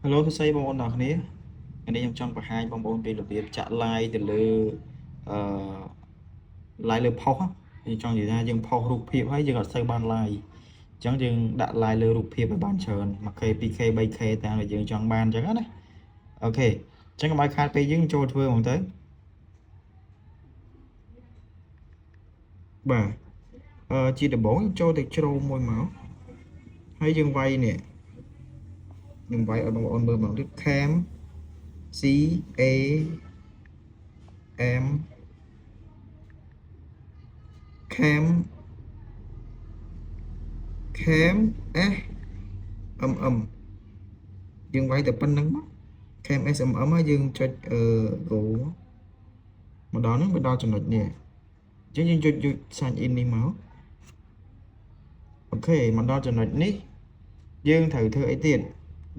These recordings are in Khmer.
Hello សួស្តីបងប្អូនទាំងគ្នាថ្ងៃនេះខ្ញុំចង់បង្ហាញបងប្អូនពីរបៀបចាក់ live ទៅលើអឺ live លើផុសខ្ញុំចង់និយាយថាយើងផុសរូបភាពហើយយើងអត់សូវបាន live អញ្ចឹងយើងដាក់ live លើរូបភាពឲ្យបានច្រើន 1K 2K 3K តាមដែលយើងចង់បានអញ្ចឹងណាអូខេអញ្ចឹងកុំឲ្យខាតពេលយើងចូលធ្វើហ្មងទៅបាទជាដំបូងចូលទៅជ្រោមមួយមកហើយយើងវាយនេះខ្ញុំវាយឲ្យបងប្អូនមើលមកទៀត cam C A M cam cam S M M យើងវាយតែប៉ុណ្្នឹងមក cam S M M ហើយយើងចុចgo មកដល់ហ្នឹងវាដល់ចំណុចនេះអញ្ចឹងយើងចុច sign in នេះមកអូខេមកដល់ចំណុចនេះយើងត្រូវធ្វើអីទៀត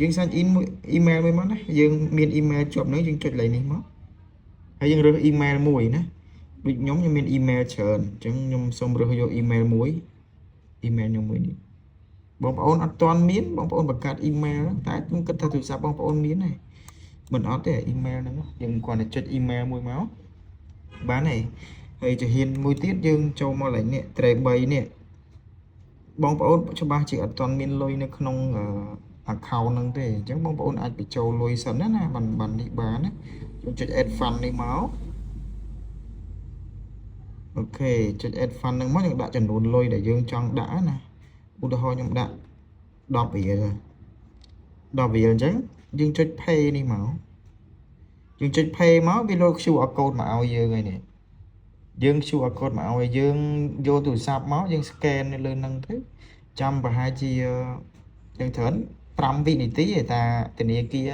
យើង sign in មួយ email មួយមកណាយើងមាន email ជាប់ហ្នឹងយើងចុចលេខនេះមកហើយយើងរើស email មួយណាដូចខ្ញុំមាន email ច្រើនអញ្ចឹងខ្ញុំសូមរើសយក email មួយ email ខ្ញុំមួយនេះបងប្អូនអត់ទាន់មានបងប្អូនបង្កើត email តែខ្ញុំគិតថាទូរស័ព្ទបងប្អូនមានទេមិនអត់ទេ email ហ្នឹងយើងគ្រាន់តែចុច email មួយមកបានហើយហើយជាហ៊ានមួយទៀតយើងចូលមកឡើងនេះ tray 3នេះបងប្អូនច្បាស់ជាអត់ទាន់មានលុយនៅក្នុងaccount ហ្នឹងទេអញ្ចឹងបងប្អូនអាចបញ្ចូលលុយសិនណាបាននេះបានណាយើងចុច add fund នេះមកអូខេចុច add fund ហ្នឹងមកយើងដាក់ចំនួនលុយដែលយើងចង់ដាក់ណាឧទាហរណ៍ខ្ញុំដាក់10រៀល10រៀលអញ្ចឹងយើងចុច pay នេះមកយើងចុច pay មកវាលោត QR code មកឲ្យយើងហើយនេះយើង QR code មកឲ្យយើងយកទូរស័ព្ទមកយើង scan នៅលើហ្នឹងទៅចាំប្រហែលជាយើងច្រើន5វិនាទីឯតាធនាគារ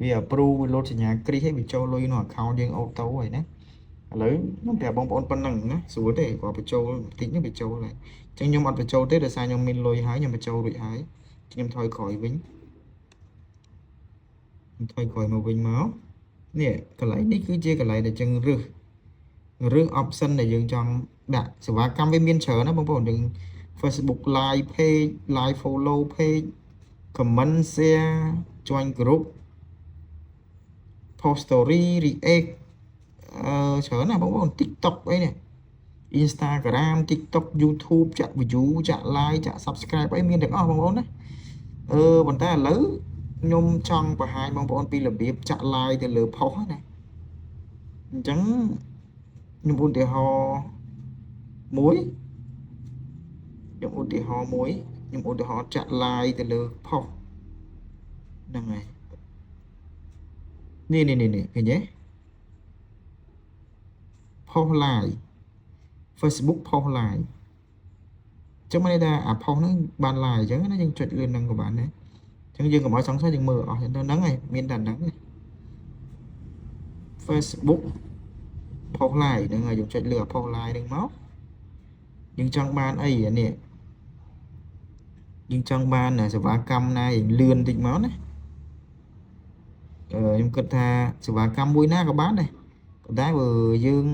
វា approve វាលោតសញ្ញាគ្រីសឲ្យវាចូលលុយក្នុង account យើងអូតូហើយណាឥឡូវខ្ញុំប្រាប់បងប្អូនប៉ុណ្ណឹងណាស្រួលទេគាត់បញ្ចូលបន្តិចនេះបញ្ចូលហើយអញ្ចឹងខ្ញុំអត់បញ្ចូលទេដោយសារខ្ញុំមានលុយហើយខ្ញុំបញ្ចូលរួចហើយខ្ញុំថយក្រោយវិញខ្ញុំថយក្រោយមកវិញមកនេះកន្លែងនេះគឺជាកន្លែងដែលយើងរើស option ដែលយើងចង់ដាក់សេវាកម្មវាមានច្រើនណាបងប្អូនយើង Facebook live page live follow page comment share join group post story react ច្រើនណាបងប្អូន TikTok អីនេះ Instagram TikTok YouTube ចាក់ view ចាក់ like ចាក់ subscribe អីមានទាំងអស់បងប្អូនណាប៉ុន្តែឥឡូវខ្ញុំចង់បង្ហាញបងប្អូនពីរបៀបចាក់ like ទៅលើ post ណាអញ្ចឹងខ្ញុំឧទាហរណ៍មួយខ្ញុំឧទាហរណ៍ចាក់ like ទៅលើ post ហ្នឹងហើយនេះឃើញទេ post live Facebook post live អញ្ចឹងមានន័យថាអា post ហ្នឹងបាន live អញ្ចឹងណាយើងចុចលឿនហ្នឹងក៏បានដែរអញ្ចឹងយើងកុំឲ្យសង្ស័យយើងមើលអស់ទៅហ្នឹងហើយមានតែហ្នឹង Facebook post live ហ្នឹងហើយយើងចុចលើ post live ហ្នឹងមកយើងចង់បានអីអានេះយើងចង់បានសេវាកម្មណាលឿនតិចមកណាខ្ញុំគិតថាសេវាកម្មមួយណាក៏បានដែរប៉ុន្តែបើយើង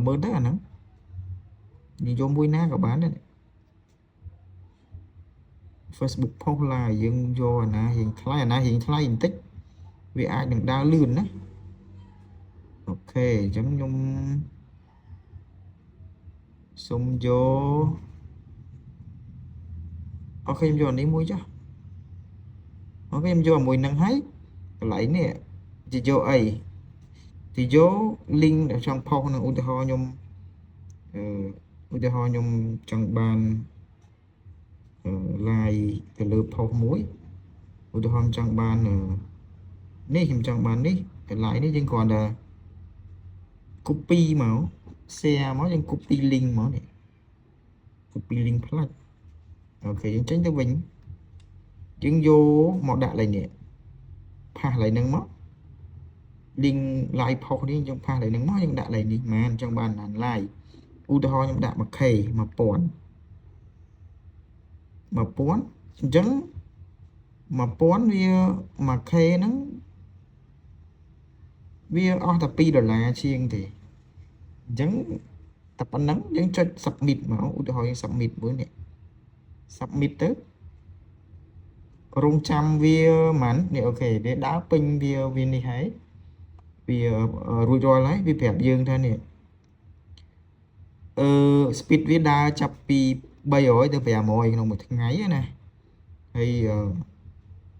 មើលទៅអាហ្នឹងនិយមមួយណាក៏បានដែរ Facebook post live យើងយកអាណារៀងថ្លៃបន្តិចវាអាចនឹងដើរលឿនណាអូខេអញ្ចឹងខ្ញុំសុំយកអូខេខ្ញុំយកអានេះមួយចុះអូខេខ្ញុំយកមួយហ្នឹងហើយកន្លែងនេះជាយកអីទីយក link ដែលចង់ផុសនឹងឧទាហរណ៍ខ្ញុំចង់បានlive ទៅលើ post មួយឧទាហរណ៍ចង់បាននេះខ្ញុំចង់បាននេះកន្លែងនេះយើងគ្រាន់តែ copy មក share មកយើង copy link មកនេះ copy link ផ្លាច់អូខេយើងចេញទៅវិញយើងយកមកដាក់លេខនេះផាសលេខហ្នឹងមក link live post នេះយើងផាសលេខហ្នឹងមកយើងដាក់លេខនេះមែនចង់បាន live ឧទាហរណ៍ខ្ញុំដាក់ 1K 1000អញ្ចឹង1000វា 1K ហ្នឹងវាអស់តែ$2ជាងទេអញ្ចឹងតែប៉ុណ្ណឹងយើងចុច submit មកឧទាហរណ៍យើង submit មួយនេះ submit ទៅ រងចាំវាមិននេះអូខេវាដើរពេញវានេះហើយវារួចរាល់ហើយវាប្រាប់យើងថានេះspeed វាដើរចាប់ពី300ទៅ500ក្នុងមួយថ្ងៃណាហើយ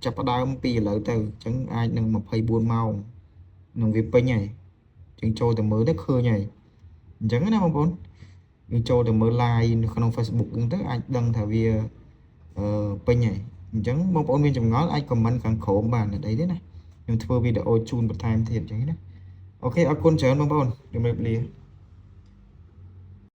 ចាប់ផ្ដើមពីឥឡូវទៅអញ្ចឹងអាចនឹង24ម៉ោងនឹងវាពេញហើយអញ្ចឹងចូលទៅមើលទៅឃើញហើយអញ្ចឹងណាបងប្អូនយើងចូលទៅមើល live នៅក្នុង Facebook ហ្នឹងទៅអាចដឹងថាវាពេញហើយអញ្ចឹងបងប្អូនមានចម្ងល់អាច comment ខាងក្រោមបានអីទេណាខ្ញុំធ្វើវីដេអូជូនបន្ថែមទៀតអញ្ចឹងណាអូខេអរគុណច្រើនបងប្អូនជំរាបលា